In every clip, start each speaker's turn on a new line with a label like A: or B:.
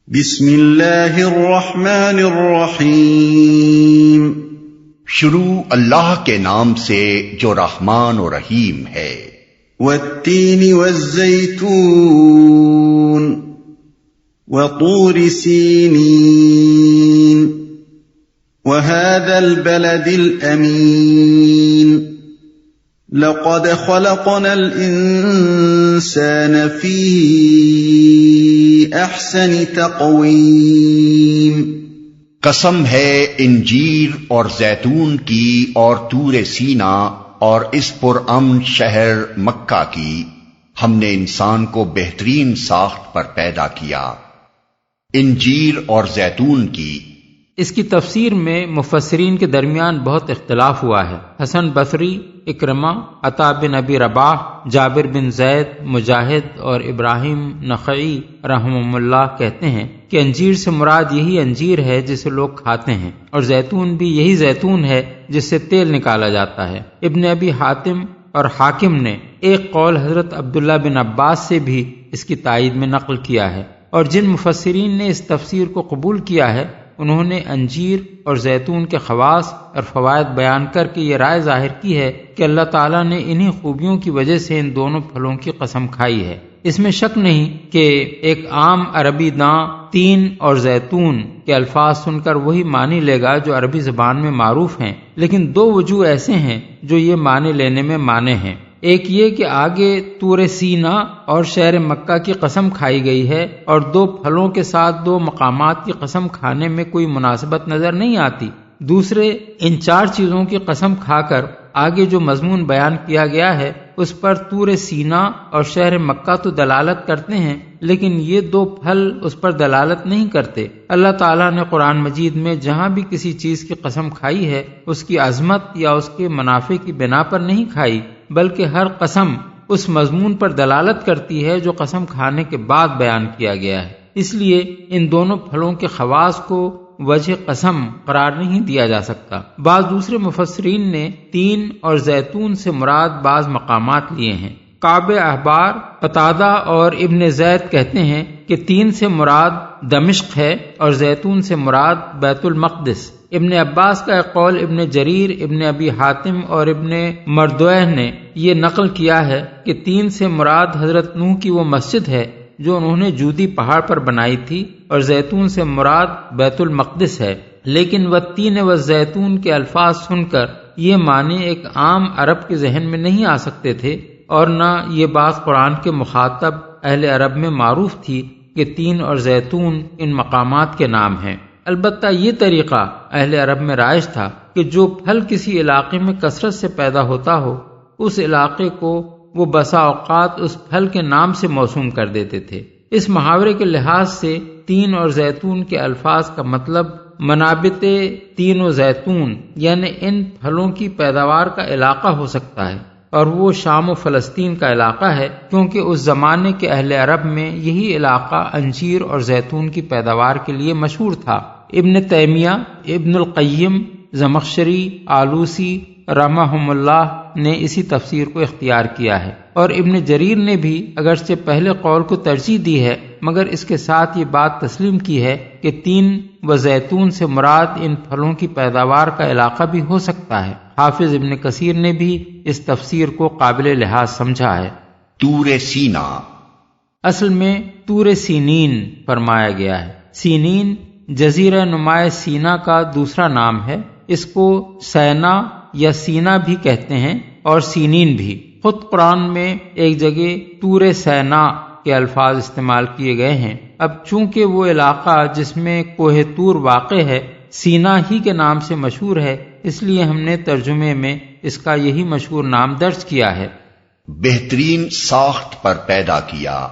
A: بسم اللہ الرحمن الرحیم۔
B: شروع اللہ کے نام سے جو رحمان و رحیم ہے۔
A: والتین والزیتون وطور سینین وهذا البلد الامین لقد خلقنا الانسان فی احسن تقویم۔
B: قسم ہے انجیر اور زیتون کی اور طور سینا اور اس پرامن شہر مکہ کی، ہم نے انسان کو بہترین ساخت پر پیدا کیا۔ انجیر اور زیتون کی۔
C: اس کی تفسیر میں مفسرین کے درمیان بہت اختلاف ہوا ہے۔ حسن بصری، اکرمہ، عطا بن ابی رباح، جابر بن زید، مجاہد اور ابراہیم نخعی رحمہم اللہ کہتے ہیں کہ انجیر سے مراد یہی انجیر ہے جسے لوگ کھاتے ہیں، اور زیتون بھی یہی زیتون ہے جس سے تیل نکالا جاتا ہے۔ ابن ابی حاتم اور حاکم نے ایک قول حضرت عبداللہ بن عباس سے بھی اس کی تائید میں نقل کیا ہے، اور جن مفسرین نے اس تفسیر کو قبول کیا ہے انہوں نے انجیر اور زیتون کے خواص اور فوائد بیان کر کے یہ رائے ظاہر کی ہے کہ اللہ تعالیٰ نے انہی خوبیوں کی وجہ سے ان دونوں پھلوں کی قسم کھائی ہے۔ اس میں شک نہیں کہ ایک عام عربی داں تین اور زیتون کے الفاظ سن کر وہی معنی لے گا جو عربی زبان میں معروف ہیں، لیکن دو وجوہ ایسے ہیں جو یہ معنی لینے میں مانے ہیں۔ ایک یہ کہ آگے طور سینا اور شہر مکہ کی قسم کھائی گئی ہے، اور دو پھلوں کے ساتھ دو مقامات کی قسم کھانے میں کوئی مناسبت نظر نہیں آتی۔ دوسرے، ان چار چیزوں کی قسم کھا کر آگے جو مضمون بیان کیا گیا ہے اس پر طور سینا اور شہر مکہ تو دلالت کرتے ہیں، لیکن یہ دو پھل اس پر دلالت نہیں کرتے۔ اللہ تعالیٰ نے قرآن مجید میں جہاں بھی کسی چیز کی قسم کھائی ہے اس کی عظمت یا اس کے منافع کی بنا پر نہیں کھائی، بلکہ ہر قسم اس مضمون پر دلالت کرتی ہے جو قسم کھانے کے بعد بیان کیا گیا ہے۔ اس لیے ان دونوں پھلوں کے خواص کو وجہ قسم قرار نہیں دیا جا سکتا۔ بعض دوسرے مفسرین نے تین اور زیتون سے مراد بعض مقامات لیے ہیں۔ کعب احبار، قتادہ اور ابن زید کہتے ہیں کہ تین سے مراد دمشق ہے اور زیتون سے مراد بیت المقدس۔ ابن عباس کا ایک قول ابن جریر، ابن ابی حاتم اور ابن مردویہ نے یہ نقل کیا ہے کہ تین سے مراد حضرت نوح کی وہ مسجد ہے جو انہوں نے جودی پہاڑ پر بنائی تھی، اور زیتون سے مراد بیت المقدس ہے۔ لیکن والتین والزیتون کے الفاظ سن کر یہ معنی ایک عام عرب کے ذہن میں نہیں آ سکتے تھے، اور نہ یہ بات قرآن کے مخاطب اہل عرب میں معروف تھی کہ تین اور زیتون ان مقامات کے نام ہیں۔ البتہ یہ طریقہ اہل عرب میں رائج تھا کہ جو پھل کسی علاقے میں کثرت سے پیدا ہوتا ہو اس علاقے کو وہ بسا اوقات اس پھل کے نام سے موسوم کر دیتے تھے۔ اس محاورے کے لحاظ سے تین اور زیتون کے الفاظ کا مطلب منابت تین و زیتون یعنی ان پھلوں کی پیداوار کا علاقہ ہو سکتا ہے، اور وہ شام و فلسطین کا علاقہ ہے، کیونکہ اس زمانے کے اہل عرب میں یہی علاقہ انجیر اور زیتون کی پیداوار کے لیے مشہور تھا۔ ابن تیمیہ، ابن القیم، زمخشری، آلوسی رحمہم اللہ نے اسی تفسیر کو اختیار کیا ہے، اور ابن جریر نے بھی اگرچہ پہلے قول کو ترجیح دی ہے مگر اس کے ساتھ یہ بات تسلیم کی ہے کہ تین و زیتون سے مراد ان پھلوں کی پیداوار کا علاقہ بھی ہو سکتا ہے۔ حافظ ابن کثیر نے بھی اس تفسیر کو قابل لحاظ سمجھا ہے۔
B: طور سینا
C: اصل میں طور سینین فرمایا گیا ہے۔ سینین جزیرہ نمائے سینا کا دوسرا نام ہے۔ اس کو سینا یا سینا بھی کہتے ہیں اور سینین بھی۔ خود قرآن میں ایک جگہ طور سینا کے الفاظ استعمال کیے گئے ہیں۔ اب چونکہ وہ علاقہ جس میں کوہ طور واقع ہے سینا ہی کے نام سے مشہور ہے، اس لیے ہم نے ترجمے میں اس کا یہی مشہور نام درج کیا ہے۔
B: بہترین ساخت پر پیدا کیا۔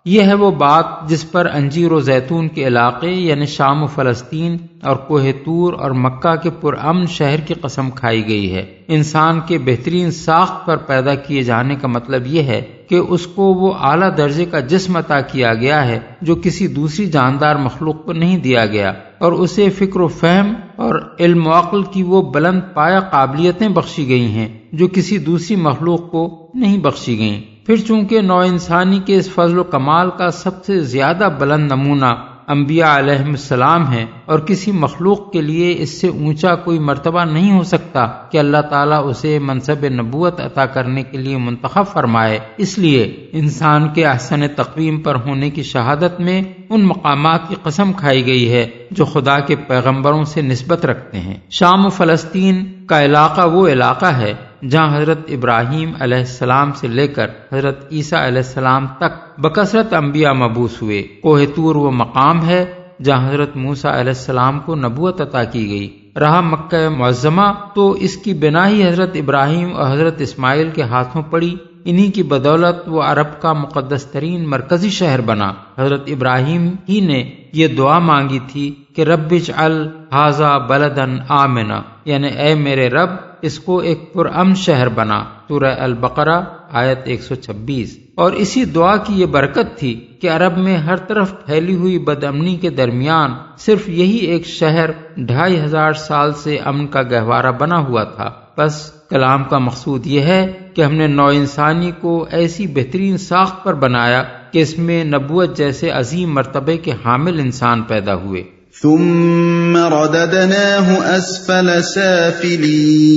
C: یہ ہے وہ بات جس پر انجیر و زیتون کے علاقے یعنی شام و فلسطین اور کوہ طور اور مکہ کے پرامن شہر کی قسم کھائی گئی ہے۔ انسان کے بہترین ساخت پر پیدا کیے جانے کا مطلب یہ ہے کہ اس کو وہ اعلیٰ درجے کا جسم عطا کیا گیا ہے جو کسی دوسری جاندار مخلوق کو نہیں دیا گیا، اور اسے فکر و فہم اور علم و عقل کی وہ بلند پایہ قابلیتیں بخشی گئی ہیں جو کسی دوسری مخلوق کو نہیں بخشی گئیں۔ پھر چونکہ نوع انسانی کے اس فضل و کمال کا سب سے زیادہ بلند نمونہ انبیاء علیہم السلام ہیں، اور کسی مخلوق کے لیے اس سے اونچا کوئی مرتبہ نہیں ہو سکتا کہ اللہ تعالیٰ اسے منصب نبوت عطا کرنے کے لیے منتخب فرمائے۔ اس لیے انسان کے احسن تقویم پر ہونے کی شہادت میں ان مقامات کی قسم کھائی گئی ہے جو خدا کے پیغمبروں سے نسبت رکھتے ہیں۔ شام و فلسطین کا علاقہ وہ علاقہ ہے جہاں حضرت ابراہیم علیہ السلام سے لے کر حضرت عیسیٰ علیہ السلام تک بکثرت انبیاء مبعوث ہوئے۔ کوہ طور وہ مقام ہے جہاں حضرت موسیٰ علیہ السلام کو نبوت عطا کی گئی۔ رہا مکہ معظمہ تو اس کی بنا ہی حضرت ابراہیم اور حضرت اسماعیل کے ہاتھوں پڑی۔ انہی کی بدولت وہ عرب کا مقدس ترین مرکزی شہر بنا۔ حضرت ابراہیم ہی نے یہ دعا مانگی تھی کہ رب اجعل ھذا بلدا آمنا، یعنی اے میرے رب اس کو ایک پرامن شہر بنا، سورہ البقرہ آیت 126۔ اور اسی دعا کی یہ برکت تھی کہ عرب میں ہر طرف پھیلی ہوئی بد امنی کے درمیان صرف یہی ایک شہر 2500 سال سے امن کا گہوارہ بنا ہوا تھا۔ بس کلام کا مقصود یہ ہے کہ ہم نے نوع انسانی کو ایسی بہترین ساخت پر بنایا کہ اس میں نبوت جیسے عظیم مرتبے کے حامل انسان پیدا ہوئے۔
A: ثم رددناه اسفل سافلين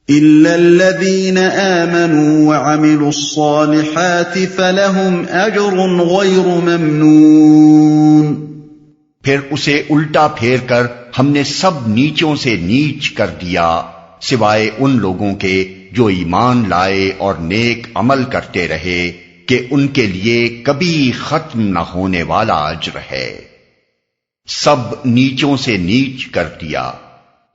A: الا الذين امنوا وعملوا الصالحات فلهم اجر غير ممنون۔
B: پھر اسے الٹا پھیر کر ہم نے سب نیچوں سے نیچ کر دیا سوائے ان لوگوں کے جو ایمان لائے اور نیک عمل کرتے رہے کہ ان کے لیے کبھی ختم نہ ہونے والا اجر ہے۔ سب نیچوں سے نیچ کر دیا۔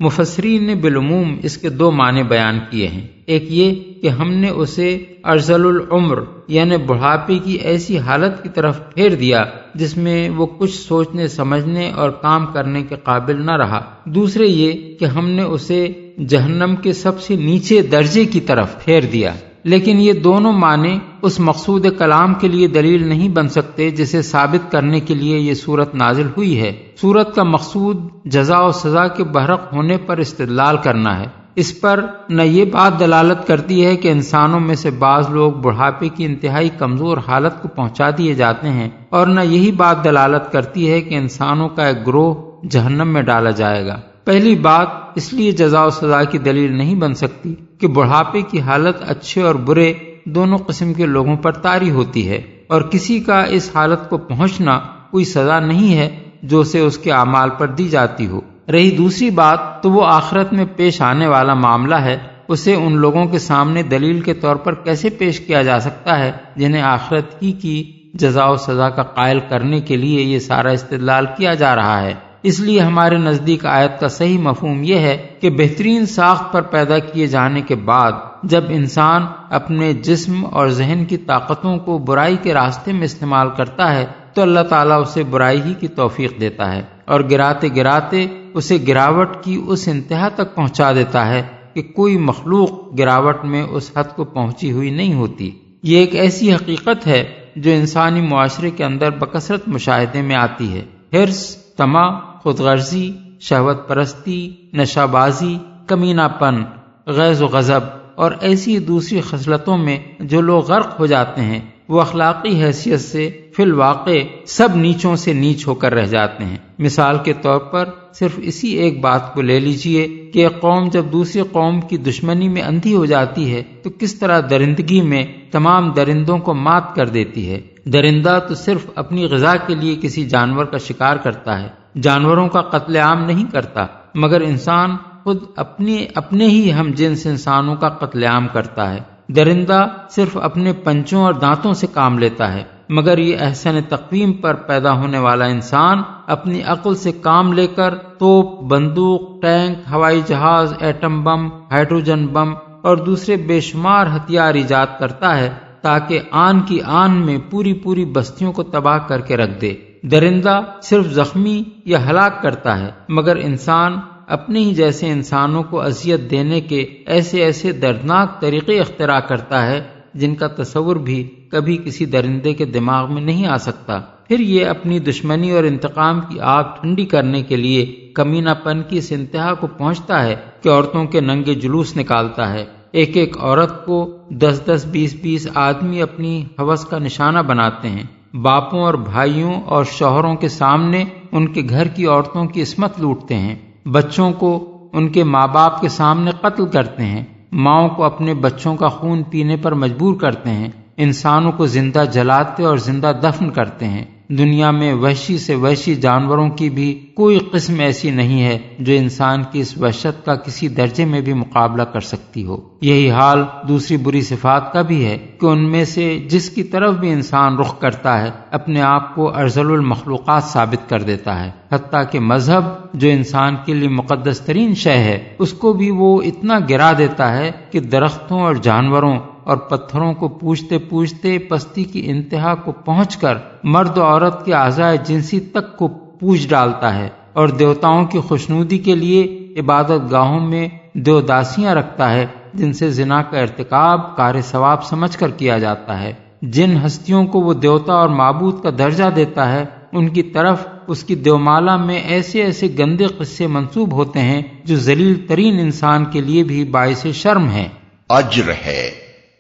C: مفسرین نے بالعموم اس کے دو معنی بیان کیے ہیں۔ ایک یہ کہ ہم نے اسے ارذل العمر یعنی بڑھاپے کی ایسی حالت کی طرف پھیر دیا جس میں وہ کچھ سوچنے سمجھنے اور کام کرنے کے قابل نہ رہا۔ دوسرے یہ کہ ہم نے اسے جہنم کے سب سے نیچے درجے کی طرف پھیر دیا۔ لیکن یہ دونوں معنی اس مقصود کلام کے لیے دلیل نہیں بن سکتے جسے ثابت کرنے کے لیے یہ صورت نازل ہوئی ہے۔ صورت کا مقصود جزا و سزا کے برحق ہونے پر استدلال کرنا ہے۔ اس پر نہ یہ بات دلالت کرتی ہے کہ انسانوں میں سے بعض لوگ بڑھاپے کی انتہائی کمزور حالت کو پہنچا دیے جاتے ہیں، اور نہ یہی بات دلالت کرتی ہے کہ انسانوں کا ایک گروہ جہنم میں ڈالا جائے گا۔ پہلی بات اس لیے جزا و سزا کی دلیل نہیں بن سکتی کہ بڑھاپے کی حالت اچھے اور برے دونوں قسم کے لوگوں پر طاری ہوتی ہے، اور کسی کا اس حالت کو پہنچنا کوئی سزا نہیں ہے جو اسے اس کے اعمال پر دی جاتی ہو۔ رہی دوسری بات تو وہ آخرت میں پیش آنے والا معاملہ ہے، اسے ان لوگوں کے سامنے دلیل کے طور پر کیسے پیش کیا جا سکتا ہے جنہیں آخرت ہی کی جزا و سزا کا قائل کرنے کے لیے یہ سارا استدلال کیا جا رہا ہے۔ اس لیے ہمارے نزدیک آیت کا صحیح مفہوم یہ ہے کہ بہترین ساخت پر پیدا کیے جانے کے بعد جب انسان اپنے جسم اور ذہن کی طاقتوں کو برائی کے راستے میں استعمال کرتا ہے تو اللہ تعالیٰ اسے برائی ہی کی توفیق دیتا ہے، اور گراتے گراتے اسے گراوٹ کی اس انتہا تک پہنچا دیتا ہے کہ کوئی مخلوق گراوٹ میں اس حد کو پہنچی ہوئی نہیں ہوتی۔ یہ ایک ایسی حقیقت ہے جو انسانی معاشرے کے اندر بکثرت مشاہدے میں آتی ہے۔ حرص، طمع، خود غرضی، شہوت پرستی، نشہ بازی، کمینہ پن، غیظ و غضب اور ایسی دوسری خصلتوں میں جو لوگ غرق ہو جاتے ہیں وہ اخلاقی حیثیت سے فی الواقع سب نیچوں سے نیچ ہو کر رہ جاتے ہیں۔ مثال کے طور پر صرف اسی ایک بات کو لے لیجئے کہ ایک قوم جب دوسری قوم کی دشمنی میں اندھی ہو جاتی ہے تو کس طرح درندگی میں تمام درندوں کو مات کر دیتی ہے۔ درندہ تو صرف اپنی غذا کے لیے کسی جانور کا شکار کرتا ہے، جانوروں کا قتل عام نہیں کرتا، مگر انسان خود اپنے ہی ہم جنس انسانوں کا قتل عام کرتا ہے۔ درندہ صرف اپنے پنجوں اور دانتوں سے کام لیتا ہے، مگر یہ احسن تقویم پر پیدا ہونے والا انسان اپنی عقل سے کام لے کر توپ، بندوق، ٹینک، ہوائی جہاز، ایٹم بم، ہائیڈروجن بم اور دوسرے بے شمار ہتھیار ایجاد کرتا ہے تاکہ آن کی آن میں پوری بستیوں کو تباہ کر کے رکھ دے۔ درندہ صرف زخمی یا ہلاک کرتا ہے، مگر انسان اپنے ہی جیسے انسانوں کو اذیت دینے کے ایسے دردناک طریقے اختراع کرتا ہے جن کا تصور بھی کبھی کسی درندے کے دماغ میں نہیں آ سکتا۔ پھر یہ اپنی دشمنی اور انتقام کی آگ ٹھنڈی کرنے کے لیے کمینہ پن کی اس انتہا کو پہنچتا ہے کہ عورتوں کے ننگے جلوس نکالتا ہے۔ ایک عورت کو 10 20 آدمی اپنی ہوس کا نشانہ بناتے ہیں، باپوں اور بھائیوں اور شوہروں کے سامنے ان کے گھر کی عورتوں کی عصمت لوٹتے ہیں، بچوں کو ان کے ماں باپ کے سامنے قتل کرتے ہیں، ماؤں کو اپنے بچوں کا خون پینے پر مجبور کرتے ہیں، انسانوں کو زندہ جلاتے اور زندہ دفن کرتے ہیں۔ دنیا میں وحشی سے وحشی جانوروں کی بھی کوئی قسم ایسی نہیں ہے جو انسان کی اس وحشت کا کسی درجے میں بھی مقابلہ کر سکتی ہو۔ یہی حال دوسری بری صفات کا بھی ہے کہ ان میں سے جس کی طرف بھی انسان رخ کرتا ہے اپنے آپ کو ارذل المخلوقات ثابت کر دیتا ہے، حتیٰ کہ مذہب جو انسان کے لیے مقدس ترین شے ہے اس کو بھی وہ اتنا گرا دیتا ہے کہ درختوں اور جانوروں اور پتھروں کو پوجتے پوجتے پستی کی انتہا کو پہنچ کر مرد و عورت کے اعضائے جنسی تک کو پوج ڈالتا ہے، اور دیوتاؤں کی خوشنودی کے لیے عبادت گاہوں میں دیوداسیاں رکھتا ہے جن سے زنا کا ارتکاب کار ثواب سمجھ کر کیا جاتا ہے۔ جن ہستیوں کو وہ دیوتا اور معبود کا درجہ دیتا ہے ان کی طرف اس کی دیومالا میں ایسے ایسے گندے قصے منسوب ہوتے ہیں جو ذلیل ترین انسان کے لیے بھی باعث شرم ہیں۔
B: اجر ہے۔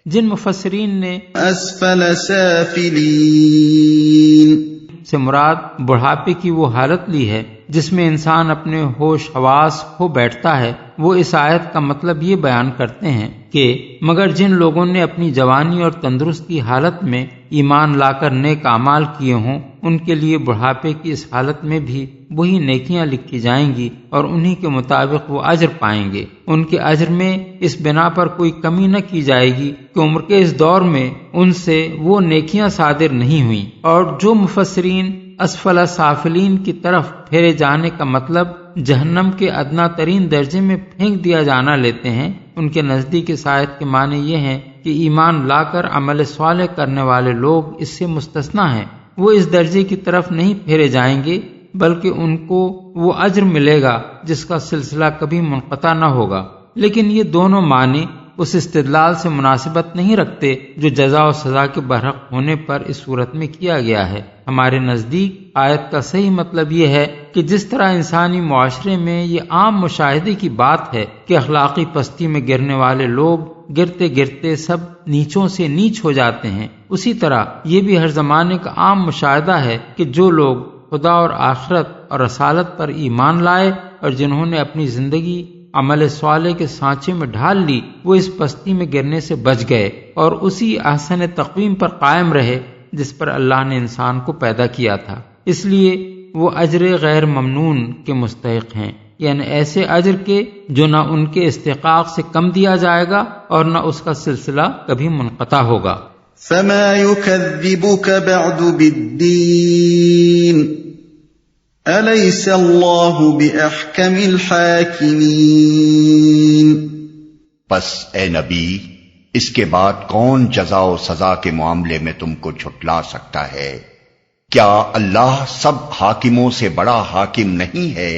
C: جن مفسرین نے
A: اسفل سافلین
C: سے مراد بڑھاپے کی وہ حالت لی ہے جس میں انسان اپنے ہوش حواس کھو بیٹھتا ہے، وہ اس آیت کا مطلب یہ بیان کرتے ہیں کہ مگر جن لوگوں نے اپنی جوانی اور تندرستی حالت میں ایمان لا کر نیک اعمال کیے ہوں ان کے لیے بڑھاپے کی اس حالت میں بھی وہی نیکیاں لکھی جائیں گی اور انہی کے مطابق وہ اجر پائیں گے۔ ان کے اجر میں اس بنا پر کوئی کمی نہ کی جائے گی کہ عمر کے اس دور میں ان سے وہ نیکیاں صادر نہیں ہوئیں۔ اور جو مفسرین اسفل سافلین کی طرف پھیرے جانے کا مطلب جہنم کے ادنا ترین درجے میں پھینک دیا جانا لیتے ہیں، ان کے نزدیک اس آیت کے معنی یہ ہیں کہ ایمان لا کر عمل صالح کرنے والے لوگ اس سے مستثنا ہیں، وہ اس درجے کی طرف نہیں پھیرے جائیں گے بلکہ ان کو وہ اجر ملے گا جس کا سلسلہ کبھی منقطع نہ ہوگا۔ لیکن یہ دونوں معنی اس استدلال سے مناسبت نہیں رکھتے جو جزا و سزا کے برحق ہونے پر اس صورت میں کیا گیا ہے۔ ہمارے نزدیک آیت کا صحیح مطلب یہ ہے کہ جس طرح انسانی معاشرے میں یہ عام مشاہدے کی بات ہے کہ اخلاقی پستی میں گرنے والے لوگ گرتے گرتے سب نیچوں سے نیچ ہو جاتے ہیں، اسی طرح یہ بھی ہر زمانے کا عام مشاہدہ ہے کہ جو لوگ خدا اور آخرت اور رسالت پر ایمان لائے اور جنہوں نے اپنی زندگی عمل صالح کے سانچے میں ڈھال لی وہ اس پستی میں گرنے سے بچ گئے اور اسی احسن تقویم پر قائم رہے جس پر اللہ نے انسان کو پیدا کیا تھا۔ اس لیے وہ اجر غیر ممنون کے مستحق ہیں، یعنی ایسے اجر کے جو نہ ان کے استحقاق سے کم دیا جائے گا اور نہ اس کا سلسلہ کبھی منقطع ہوگا۔
A: فما يكذبك بعد بالدين أليس الله بأحكم الحاكمين۔
B: پس اے نبی اس کے بعد کون جزا و سزا کے معاملے میں تم کو جھٹلا سکتا ہے؟ کیا اللہ سب حاکموں سے بڑا حاکم نہیں ہے؟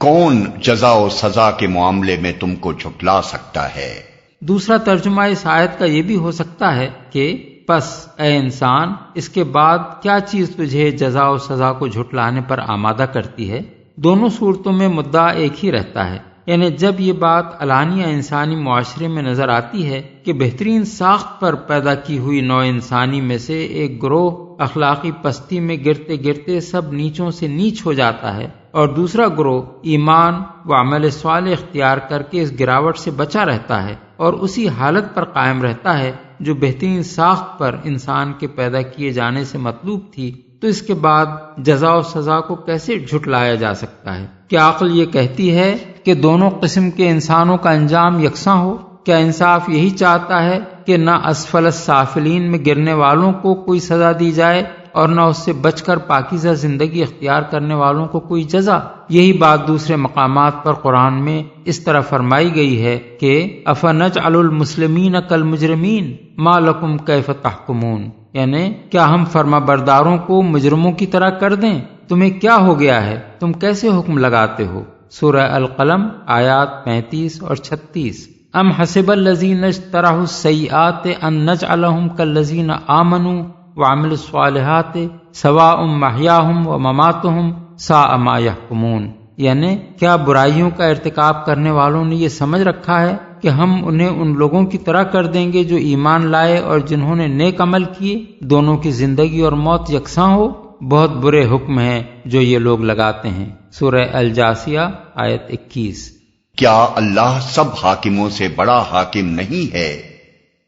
B: کون جزا و سزا کے معاملے میں تم کو جھٹلا سکتا ہے؟
C: دوسرا ترجمہ اس آیت کا یہ بھی ہو سکتا ہے کہ پس اے انسان اس کے بعد کیا چیز تجھے جزا و سزا کو جھٹلانے پر آمادہ کرتی ہے؟ دونوں صورتوں میں مدعا ایک ہی رہتا ہے، یعنی جب یہ بات علانیہ انسانی معاشرے میں نظر آتی ہے کہ بہترین ساخت پر پیدا کی ہوئی نوع انسانی میں سے ایک گروہ اخلاقی پستی میں گرتے گرتے سب نیچوں سے نیچ ہو جاتا ہے اور دوسرا گروہ ایمان و عمل صالح اختیار کر کے اس گراوٹ سے بچا رہتا ہے اور اسی حالت پر قائم رہتا ہے جو بہترین ساخت پر انسان کے پیدا کیے جانے سے مطلوب تھی، تو اس کے بعد جزا و سزا کو کیسے جھٹلایا جا سکتا ہے؟ کیا عقل یہ کہتی ہے کہ دونوں قسم کے انسانوں کا انجام یکساں ہو؟ کیا انصاف یہی چاہتا ہے کہ نہ اسفل السافلین میں گرنے والوں کو کوئی سزا دی جائے اور نہ اس سے بچ کر پاکیزہ زندگی اختیار کرنے والوں کو کوئی جزا؟ یہی بات دوسرے مقامات پر قرآن میں اس طرح فرمائی گئی ہے کہ افنجعل المسلمین کالمجرمین ما لکم کیف تحکمون، یعنی کیا ہم فرما برداروں کو مجرموں کی طرح کر دیں؟ تمہیں کیا ہو گیا ہے، تم کیسے حکم لگاتے ہو؟ سورہ القلم آیات 35 اور 36۔ ام حسب الذین اجترحوا السیئات ان نجعلہم کالذین آمنوا وعملوا الصالحات سواء محیاہم ومماتہم ساء ما یحکمون، یعنی کیا برائیوں کا ارتکاب کرنے والوں نے یہ سمجھ رکھا ہے کہ ہم انہیں ان لوگوں کی طرح کر دیں گے جو ایمان لائے اور جنہوں نے نیک عمل کیے، دونوں کی زندگی اور موت یکساں ہو؟ بہت برے حکم ہیں جو یہ لوگ لگاتے ہیں۔ سورہ الجاثیہ آیت 21۔
B: کیا اللہ سب حاکموں سے بڑا حاکم نہیں ہے؟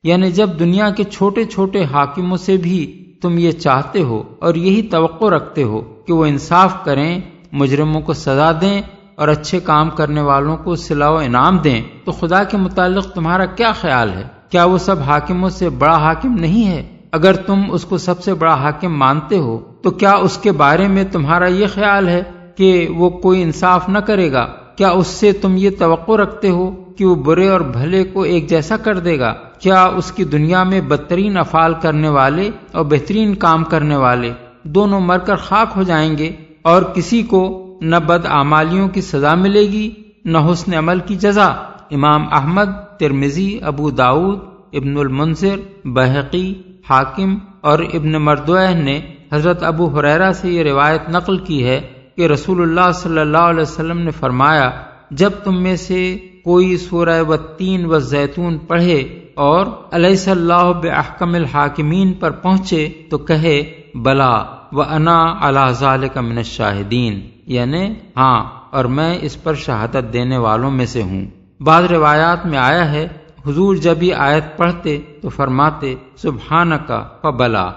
C: یعنی جب دنیا کے چھوٹے چھوٹے حاکموں سے بھی تم یہ چاہتے ہو اور یہی توقع رکھتے ہو کہ وہ انصاف کریں، مجرموں کو سزا دیں اور اچھے کام کرنے والوں کو صلہ و انعام دیں، تو خدا کے متعلق تمہارا کیا خیال ہے؟ کیا وہ سب حاکموں سے بڑا حاکم نہیں ہے؟ اگر تم اس کو سب سے بڑا حاکم مانتے ہو تو کیا اس کے بارے میں تمہارا یہ خیال ہے کہ وہ کوئی انصاف نہ کرے گا؟ کیا اس سے تم یہ توقع رکھتے ہو کہ وہ برے اور بھلے کو ایک جیسا کر دے گا؟ کیا اس کی دنیا میں بدترین افعال کرنے والے اور بہترین کام کرنے والے دونوں مر کر خاک ہو جائیں گے، اور کسی کو نہ بد اعمالیوں کی سزا ملے گی نہ حسن عمل کی جزا؟ امام احمد، ترمذی، ابو داؤد، ابن المنذر، بہقی، حاکم اور ابن مردوہ نے حضرت ابو ہریرہ سے یہ روایت نقل کی ہے کہ رسول اللہ صلی اللہ علیہ وسلم نے فرمایا، جب تم میں سے کوئی سورہ والتین والزیتون پڑھے اور الیس اللہ باحکم الحاکمین پر پہنچے تو کہے بلا وانا علی ذلک من الشاہدین، یعنی ہاں اور میں اس پر شہادت دینے والوں میں سے ہوں۔ بعض روایات میں آیا ہے حضور جب یہ آیت پڑھتے تو فرماتے سبحانک فبلا،